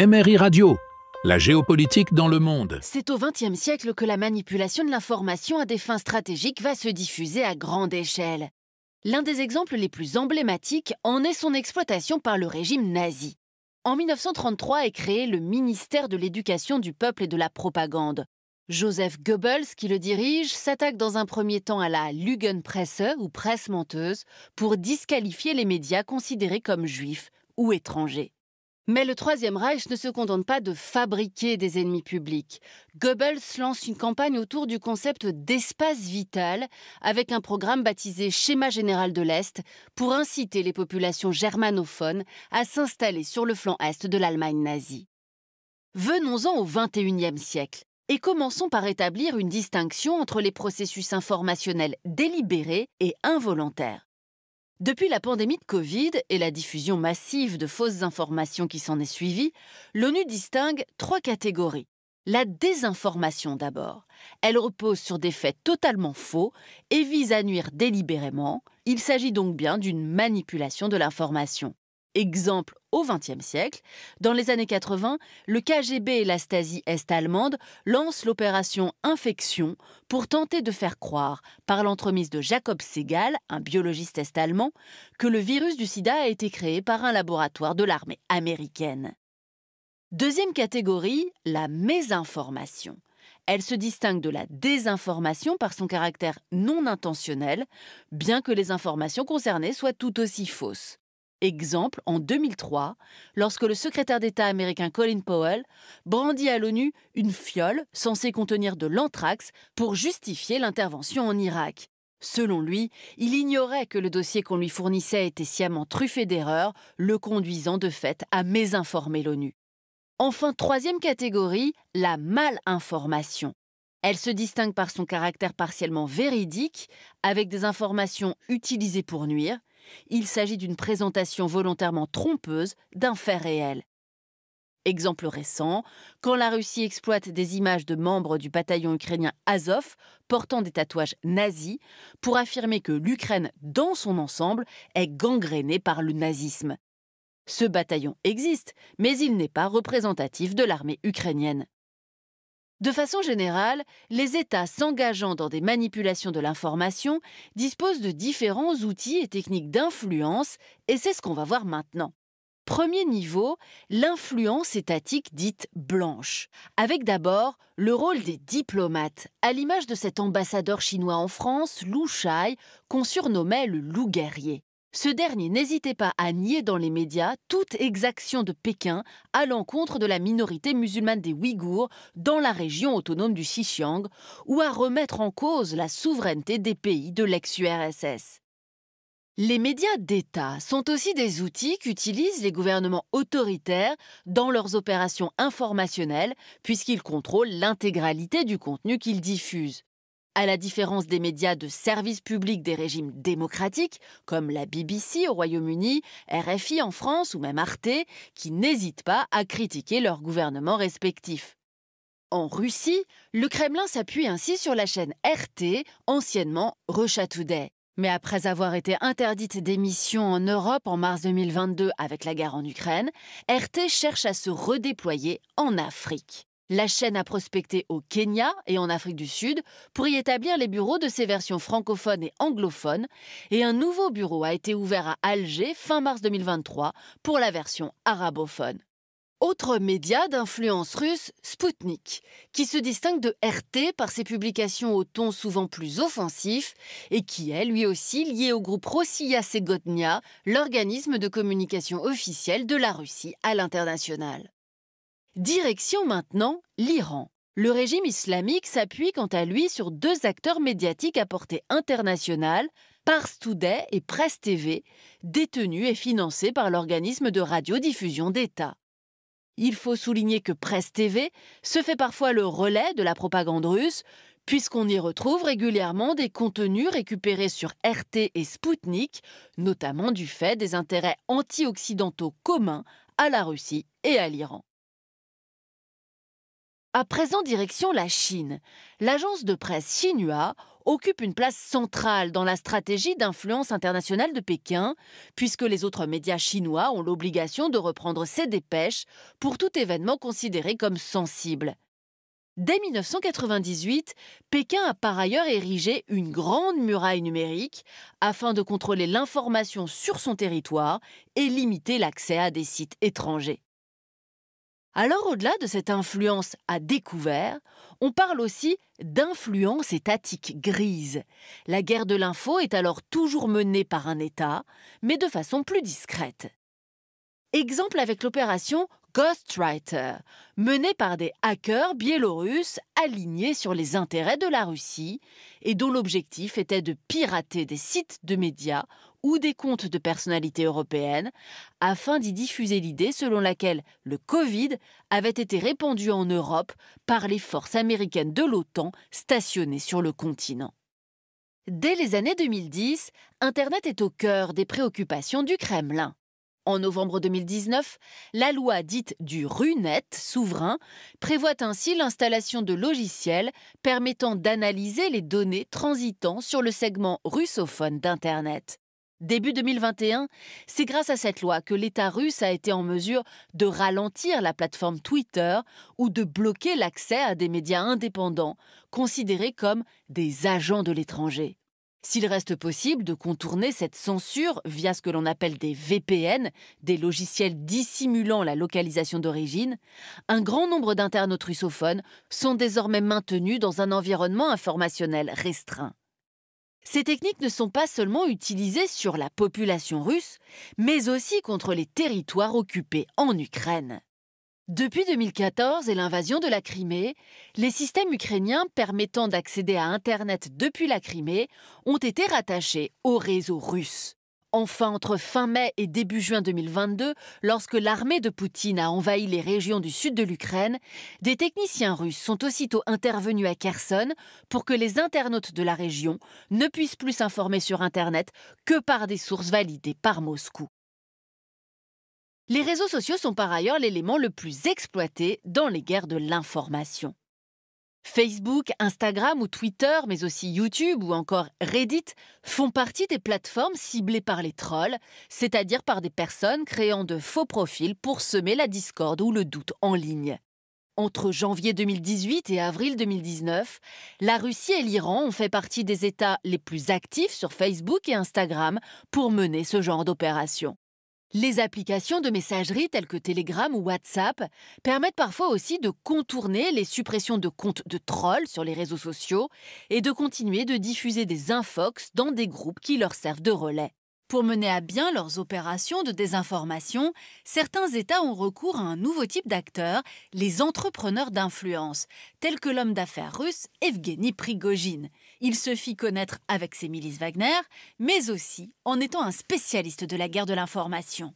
MRI Radio, la géopolitique dans le monde. C'est au XXe siècle que la manipulation de l'information à des fins stratégiques va se diffuser à grande échelle. L'un des exemples les plus emblématiques en est son exploitation par le régime nazi. En 1933 est créé le ministère de l'Éducation du peuple et de la propagande. Joseph Goebbels, qui le dirige, s'attaque dans un premier temps à la Lügenpresse, ou presse menteuse, pour disqualifier les médias considérés comme juifs ou étrangers. Mais le Troisième Reich ne se contente pas de fabriquer des ennemis publics. Goebbels lance une campagne autour du concept d'espace vital avec un programme baptisé Schéma général de l'Est pour inciter les populations germanophones à s'installer sur le flanc est de l'Allemagne nazie. Venons-en au XXIe siècle et commençons par établir une distinction entre les processus informationnels délibérés et involontaires. Depuis la pandémie de Covid et la diffusion massive de fausses informations qui s'en est suivie, l'ONU distingue trois catégories. La désinformation d'abord. Elle repose sur des faits totalement faux et vise à nuire délibérément. Il s'agit donc bien d'une manipulation de l'information. Exemple au XXe siècle, dans les années 80, le KGB et la Stasi est-allemande lancent l'opération Infection pour tenter de faire croire, par l'entremise de Jacob Segal, un biologiste est-allemand, que le virus du sida a été créé par un laboratoire de l'armée américaine. Deuxième catégorie, la mésinformation. Elle se distingue de la désinformation par son caractère non intentionnel, bien que les informations concernées soient tout aussi fausses. Exemple, en 2003, lorsque le secrétaire d'État américain Colin Powell brandit à l'ONU une fiole censée contenir de l'anthrax pour justifier l'intervention en Irak. Selon lui, il ignorait que le dossier qu'on lui fournissait était sciemment truffé d'erreurs, le conduisant de fait à mésinformer l'ONU. Enfin, troisième catégorie, la malinformation. Elle se distingue par son caractère partiellement véridique, avec des informations utilisées pour nuire. Il s'agit d'une présentation volontairement trompeuse d'un fait réel. Exemple récent, quand la Russie exploite des images de membres du bataillon ukrainien Azov portant des tatouages nazis pour affirmer que l'Ukraine, dans son ensemble, est gangrénée par le nazisme. Ce bataillon existe, mais il n'est pas représentatif de l'armée ukrainienne. De façon générale, les États s'engageant dans des manipulations de l'information disposent de différents outils et techniques d'influence, et c'est ce qu'on va voir maintenant. Premier niveau, l'influence étatique dite blanche, avec d'abord le rôle des diplomates, à l'image de cet ambassadeur chinois en France, Lu Shai, qu'on surnommait le loup guerrier. Ce dernier n'hésitait pas à nier dans les médias toute exaction de Pékin à l'encontre de la minorité musulmane des Ouïghours dans la région autonome du Xinjiang ou à remettre en cause la souveraineté des pays de l'ex-URSS. Les médias d'État sont aussi des outils qu'utilisent les gouvernements autoritaires dans leurs opérations informationnelles puisqu'ils contrôlent l'intégralité du contenu qu'ils diffusent. À la différence des médias de service public des régimes démocratiques, comme la BBC au Royaume-Uni, RFI en France ou même Arte, qui n'hésitent pas à critiquer leurs gouvernements respectifs. En Russie, le Kremlin s'appuie ainsi sur la chaîne RT, anciennement Russia Today. Mais après avoir été interdite d'émission en Europe en mars 2022 avec la guerre en Ukraine, RT cherche à se redéployer en Afrique. La chaîne a prospecté au Kenya et en Afrique du Sud pour y établir les bureaux de ses versions francophones et anglophones, et un nouveau bureau a été ouvert à Alger fin mars 2023 pour la version arabophone. Autre média d'influence russe, Sputnik, qui se distingue de RT par ses publications au ton souvent plus offensif et qui est lui aussi lié au groupe Rossiya Segodnia, l'organisme de communication officiel de la Russie à l'international. Direction maintenant l'Iran. Le régime islamique s'appuie quant à lui sur deux acteurs médiatiques à portée internationale, Pars Today et Presse TV, détenus et financés par l'organisme de radiodiffusion d'État. Il faut souligner que Presse TV se fait parfois le relais de la propagande russe, puisqu'on y retrouve régulièrement des contenus récupérés sur RT et Sputnik, notamment du fait des intérêts anti-occidentaux communs à la Russie et à l'Iran. À présent, direction la Chine. L'agence de presse Xinhua occupe une place centrale dans la stratégie d'influence internationale de Pékin, puisque les autres médias chinois ont l'obligation de reprendre ses dépêches pour tout événement considéré comme sensible. Dès 1998, Pékin a par ailleurs érigé une grande muraille numérique afin de contrôler l'information sur son territoire et limiter l'accès à des sites étrangers. Alors, au-delà de cette influence à découvert, on parle aussi d'influence étatique grise. La guerre de l'info est alors toujours menée par un État, mais de façon plus discrète. Exemple avec l'opération Ghostwriter, menée par des hackers biélorusses alignés sur les intérêts de la Russie et dont l'objectif était de pirater des sites de médias ou des comptes de personnalités européennes afin d'y diffuser l'idée selon laquelle le Covid avait été répandu en Europe par les forces américaines de l'OTAN stationnées sur le continent. Dès les années 2010, Internet est au cœur des préoccupations du Kremlin. En novembre 2019, la loi dite du RUNET souverain prévoit ainsi l'installation de logiciels permettant d'analyser les données transitant sur le segment russophone d'Internet. Début 2021, c'est grâce à cette loi que l'État russe a été en mesure de ralentir la plateforme Twitter ou de bloquer l'accès à des médias indépendants considérés comme des agents de l'étranger. S'il reste possible de contourner cette censure via ce que l'on appelle des VPN, des logiciels dissimulant la localisation d'origine, un grand nombre d'internautes russophones sont désormais maintenus dans un environnement informationnel restreint. Ces techniques ne sont pas seulement utilisées sur la population russe, mais aussi contre les territoires occupés en Ukraine. Depuis 2014 et l'invasion de la Crimée, les systèmes ukrainiens permettant d'accéder à Internet depuis la Crimée ont été rattachés au réseau russe. Enfin, entre fin mai et début juin 2022, lorsque l'armée de Poutine a envahi les régions du sud de l'Ukraine, des techniciens russes sont aussitôt intervenus à Kherson pour que les internautes de la région ne puissent plus s'informer sur Internet que par des sources validées par Moscou. Les réseaux sociaux sont par ailleurs l'élément le plus exploité dans les guerres de l'information. Facebook, Instagram ou Twitter, mais aussi YouTube ou encore Reddit font partie des plateformes ciblées par les trolls, c'est-à-dire par des personnes créant de faux profils pour semer la discorde ou le doute en ligne. Entre janvier 2018 et avril 2019, la Russie et l'Iran ont fait partie des États les plus actifs sur Facebook et Instagram pour mener ce genre d'opération. Les applications de messagerie telles que Telegram ou WhatsApp permettent parfois aussi de contourner les suppressions de comptes de trolls sur les réseaux sociaux et de continuer de diffuser des infox dans des groupes qui leur servent de relais. Pour mener à bien leurs opérations de désinformation, certains États ont recours à un nouveau type d'acteurs, les entrepreneurs d'influence, tels que l'homme d'affaires russe Evgeny Prigojine. Il se fit connaître avec ses milices Wagner, mais aussi en étant un spécialiste de la guerre de l'information.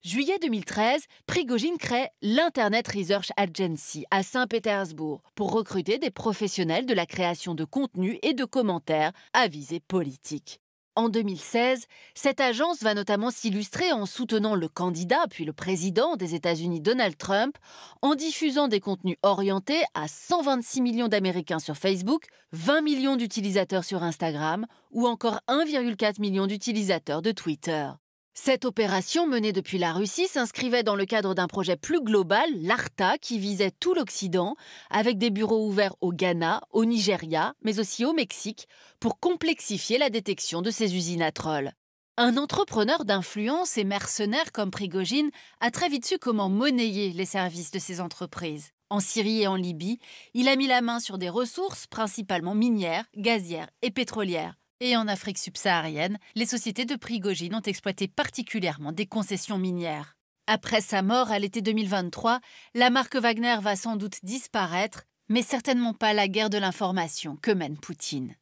Juillet 2013, Prigojine crée l'Internet Research Agency à Saint-Pétersbourg pour recruter des professionnels de la création de contenus et de commentaires à visée politique. En 2016, cette agence va notamment s'illustrer en soutenant le candidat puis le président des États-Unis Donald Trump en diffusant des contenus orientés à 126 millions d'Américains sur Facebook, 20 millions d'utilisateurs sur Instagram ou encore 1,4 million d'utilisateurs de Twitter. Cette opération menée depuis la Russie s'inscrivait dans le cadre d'un projet plus global, l'ARTA, qui visait tout l'Occident, avec des bureaux ouverts au Ghana, au Nigeria, mais aussi au Mexique, pour complexifier la détection de ces usines à trolls. Un entrepreneur d'influence et mercenaire comme Prigojine a très vite su comment monnayer les services de ces entreprises. En Syrie et en Libye, il a mis la main sur des ressources principalement minières, gazières et pétrolières. Et en Afrique subsaharienne, les sociétés de Prigojine ont exploité particulièrement des concessions minières. Après sa mort à l'été 2023, la marque Wagner va sans doute disparaître, mais certainement pas la guerre de l'information que mène Poutine.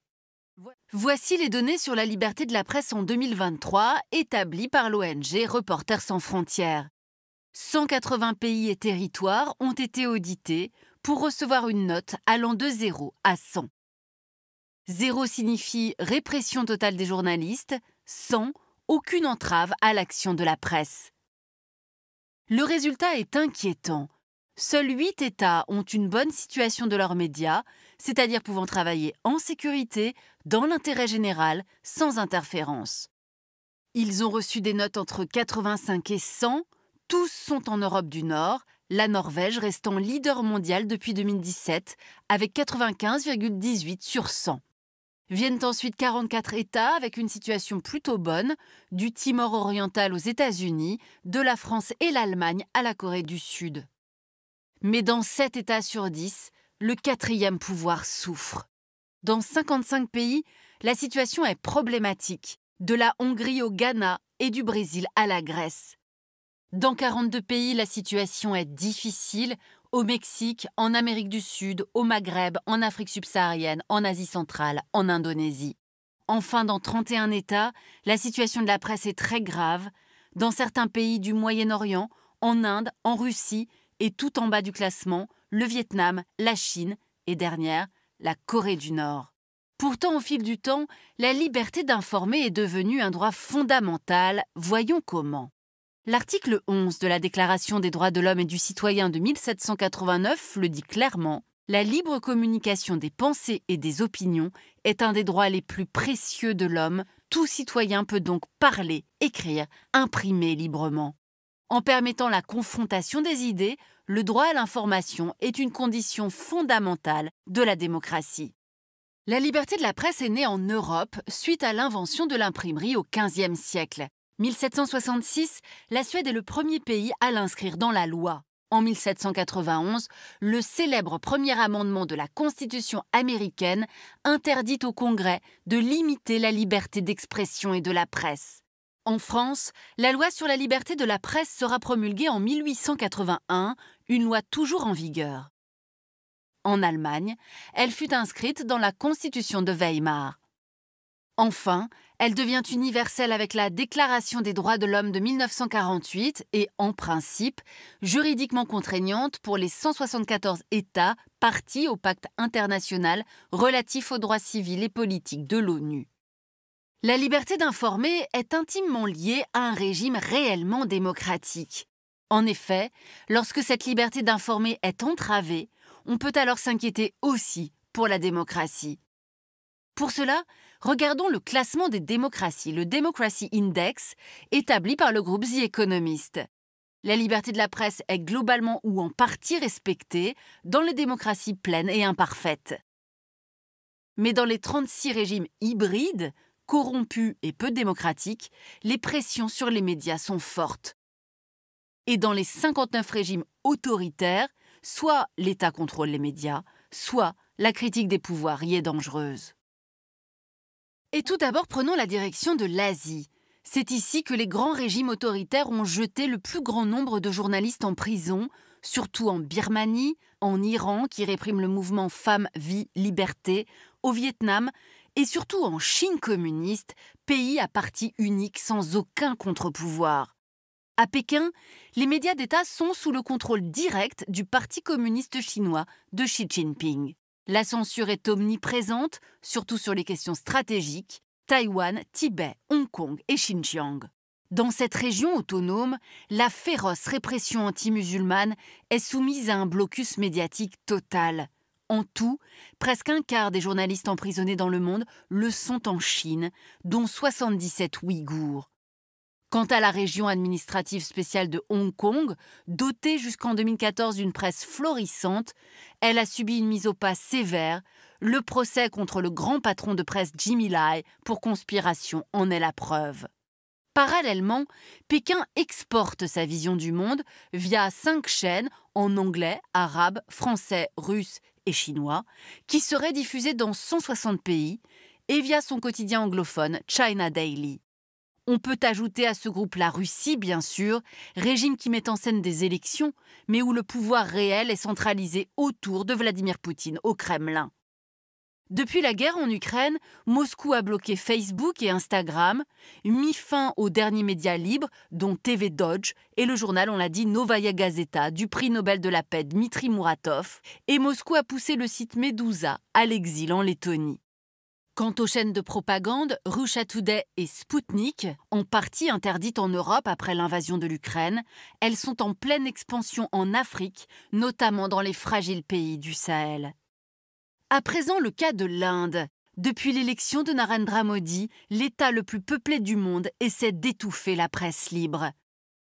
Voici les données sur la liberté de la presse en 2023, établies par l'ONG Reporters sans frontières. 180 pays et territoires ont été audités pour recevoir une note allant de 0 à 100. 0 signifie répression totale des journalistes, 100, aucune entrave à l'action de la presse. Le résultat est inquiétant. Seuls 8 États ont une bonne situation de leurs médias, c'est-à-dire pouvant travailler en sécurité, dans l'intérêt général, sans interférence. Ils ont reçu des notes entre 85 et 100, tous sont en Europe du Nord, la Norvège restant leader mondial depuis 2017, avec 95,18 sur 100. Viennent ensuite 44 États avec une situation plutôt bonne, du Timor oriental aux États-Unis, de la France et l'Allemagne à la Corée du Sud. Mais dans 7 États sur 10, le quatrième pouvoir souffre. Dans 55 pays, la situation est problématique, de la Hongrie au Ghana et du Brésil à la Grèce. Dans 42 pays, la situation est difficile, au Mexique, en Amérique du Sud, au Maghreb, en Afrique subsaharienne, en Asie centrale, en Indonésie. Enfin, dans 31 États, la situation de la presse est très grave, dans certains pays du Moyen-Orient, en Inde, en Russie, et tout en bas du classement, le Vietnam, la Chine et dernière, la Corée du Nord. Pourtant, au fil du temps, la liberté d'informer est devenue un droit fondamental. Voyons comment. L'article 11 de la Déclaration des droits de l'homme et du citoyen de 1789 le dit clairement. La libre communication des pensées et des opinions est un des droits les plus précieux de l'homme. Tout citoyen peut donc parler, écrire, imprimer librement. En permettant la confrontation des idées, le droit à l'information est une condition fondamentale de la démocratie. La liberté de la presse est née en Europe suite à l'invention de l'imprimerie au XVe siècle. 1766, la Suède est le premier pays à l'inscrire dans la loi. En 1791, le célèbre premier amendement de la Constitution américaine interdit au Congrès de limiter la liberté d'expression et de la presse. En France, la loi sur la liberté de la presse sera promulguée en 1881, une loi toujours en vigueur. En Allemagne, elle fut inscrite dans la Constitution de Weimar. Enfin, elle devient universelle avec la Déclaration des droits de l'homme de 1948 et, en principe, juridiquement contraignante pour les 174 États partis au pacte international relatif aux droits civils et politiques de l'ONU. La liberté d'informer est intimement liée à un régime réellement démocratique. En effet, lorsque cette liberté d'informer est entravée, on peut alors s'inquiéter aussi pour la démocratie. Pour cela, regardons le classement des démocraties, le Democracy Index, établi par le groupe The Economist. La liberté de la presse est globalement ou en partie respectée dans les démocraties pleines et imparfaites. Mais dans les 36 régimes hybrides, corrompus et peu démocratiques, les pressions sur les médias sont fortes. Et dans les 59 régimes autoritaires, soit l'État contrôle les médias, soit la critique des pouvoirs y est dangereuse. Et tout d'abord, prenons la direction de l'Asie. C'est ici que les grands régimes autoritaires ont jeté le plus grand nombre de journalistes en prison, surtout en Birmanie, en Iran, qui réprime le mouvement Femmes, Vie, Liberté, au Vietnam, et surtout en Chine communiste, pays à parti unique sans aucun contre-pouvoir. À Pékin, les médias d'État sont sous le contrôle direct du Parti communiste chinois de Xi Jinping. La censure est omniprésente, surtout sur les questions stratégiques, Taïwan, Tibet, Hong Kong et Xinjiang. Dans cette région autonome, la féroce répression anti-musulmane est soumise à un blocus médiatique total. En tout, presque un quart des journalistes emprisonnés dans le monde le sont en Chine, dont 77 Ouïghours. Quant à la région administrative spéciale de Hong Kong, dotée jusqu'en 2014 d'une presse florissante, elle a subi une mise au pas sévère. Le procès contre le grand patron de presse Jimmy Lai pour conspiration en est la preuve. Parallèlement, Pékin exporte sa vision du monde via 5 chaînes en anglais, arabe, français, russe et chinois, qui seraient diffusées dans 160 pays, et via son quotidien anglophone China Daily. On peut ajouter à ce groupe la Russie, bien sûr, régime qui met en scène des élections, mais où le pouvoir réel est centralisé autour de Vladimir Poutine au Kremlin. Depuis la guerre en Ukraine, Moscou a bloqué Facebook et Instagram, mis fin aux derniers médias libres, dont TV Dodge et le journal, on l'a dit, Novaya Gazeta, du prix Nobel de la paix Dmitri Muratov, et Moscou a poussé le site Medusa à l'exil en Lettonie. Quant aux chaînes de propagande, Russia Today et Sputnik, en partie interdites en Europe après l'invasion de l'Ukraine, elles sont en pleine expansion en Afrique, notamment dans les fragiles pays du Sahel. À présent, le cas de l'Inde. Depuis l'élection de Narendra Modi, l'État le plus peuplé du monde essaie d'étouffer la presse libre.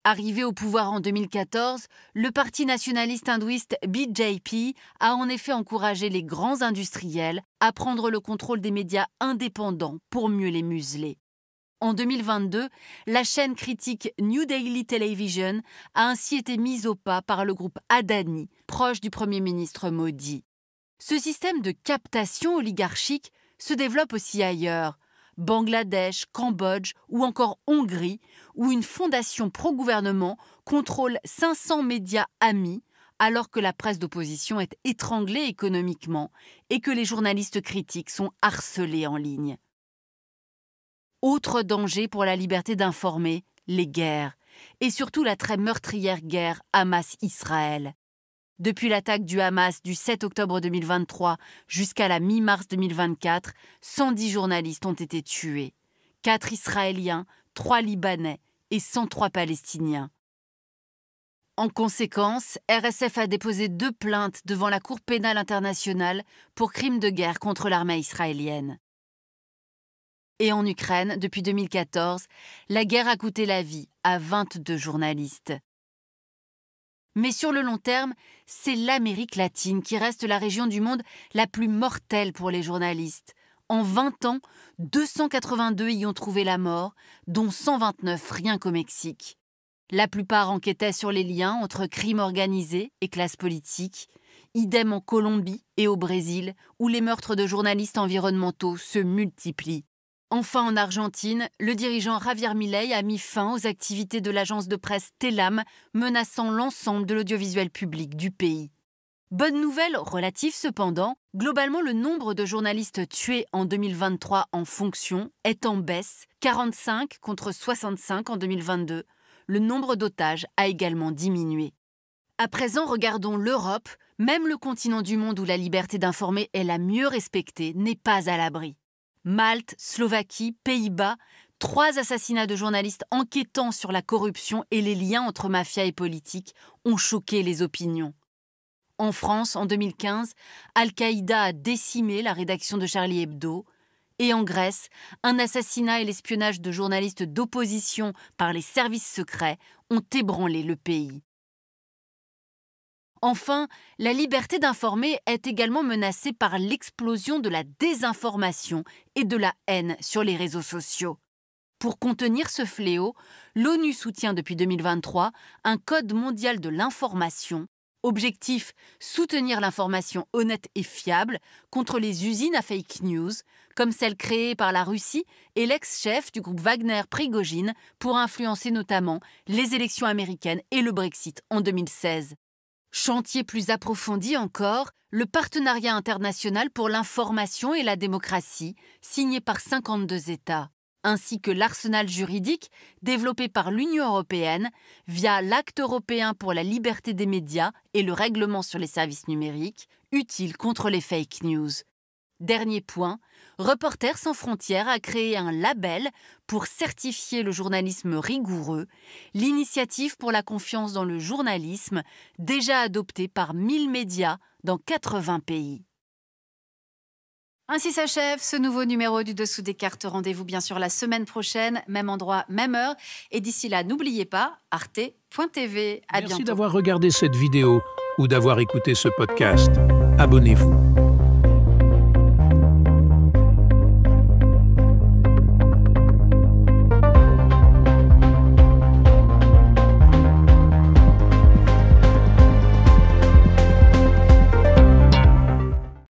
Arrivé au pouvoir en 2014, le parti nationaliste hindouiste BJP a en effet encouragé les grands industriels à prendre le contrôle des médias indépendants pour mieux les museler. En 2022, la chaîne critique New Daily Television a ainsi été mise au pas par le groupe Adani, proche du Premier ministre Modi. Ce système de captation oligarchique se développe aussi ailleurs. Bangladesh, Cambodge ou encore Hongrie, où une fondation pro-gouvernement contrôle 500 médias amis, alors que la presse d'opposition est étranglée économiquement et que les journalistes critiques sont harcelés en ligne. Autre danger pour la liberté d'informer, les guerres, et surtout la très meurtrière guerre Hamas-Israël. Depuis l'attaque du Hamas du 7 octobre 2023 jusqu'à la mi-mars 2024, 110 journalistes ont été tués. 4 Israéliens, 3 Libanais et 103 Palestiniens. En conséquence, RSF a déposé 2 plaintes devant la Cour pénale internationale pour crimes de guerre contre l'armée israélienne. Et en Ukraine, depuis 2014, la guerre a coûté la vie à 22 journalistes. Mais sur le long terme, c'est l'Amérique latine qui reste la région du monde la plus mortelle pour les journalistes. En 20 ans, 282 y ont trouvé la mort, dont 129 rien qu'au Mexique. La plupart enquêtaient sur les liens entre crimes organisés et classe politique. Idem en Colombie et au Brésil, où les meurtres de journalistes environnementaux se multiplient. Enfin, en Argentine, le dirigeant Javier Milei a mis fin aux activités de l'agence de presse Telam, menaçant l'ensemble de l'audiovisuel public du pays. Bonne nouvelle relative cependant, globalement le nombre de journalistes tués en 2023 en fonction est en baisse, 45 contre 65 en 2022. Le nombre d'otages a également diminué. À présent, regardons l'Europe. Même le continent du monde où la liberté d'informer est la mieux respectée n'est pas à l'abri. Malte, Slovaquie, Pays-Bas, 3 assassinats de journalistes enquêtant sur la corruption et les liens entre mafia et politique ont choqué les opinions. En France, en 2015, Al-Qaïda a décimé la rédaction de Charlie Hebdo. Et en Grèce, un assassinat et l'espionnage de journalistes d'opposition par les services secrets ont ébranlé le pays. Enfin, la liberté d'informer est également menacée par l'explosion de la désinformation et de la haine sur les réseaux sociaux. Pour contenir ce fléau, l'ONU soutient depuis 2023 un code mondial de l'information. Objectif, soutenir l'information honnête et fiable contre les usines à fake news, comme celle créée par la Russie et l'ex-chef du groupe Wagner Prigojine pour influencer notamment les élections américaines et le Brexit en 2016. Chantier plus approfondi encore, le partenariat international pour l'information et la démocratie, signé par 52 États, ainsi que l'arsenal juridique développé par l'Union européenne via l'Acte européen pour la liberté des médias et le règlement sur les services numériques, utile contre les fake news. Dernier point, Reporters sans frontières a créé un label pour certifier le journalisme rigoureux, l'initiative pour la confiance dans le journalisme, déjà adoptée par 1000 médias dans 80 pays. Ainsi s'achève ce nouveau numéro du Dessous des cartes. Rendez-vous bien sûr la semaine prochaine, même endroit, même heure. Et d'ici là, n'oubliez pas, arte.tv. À bientôt. Merci d'avoir regardé cette vidéo ou d'avoir écouté ce podcast. Abonnez-vous.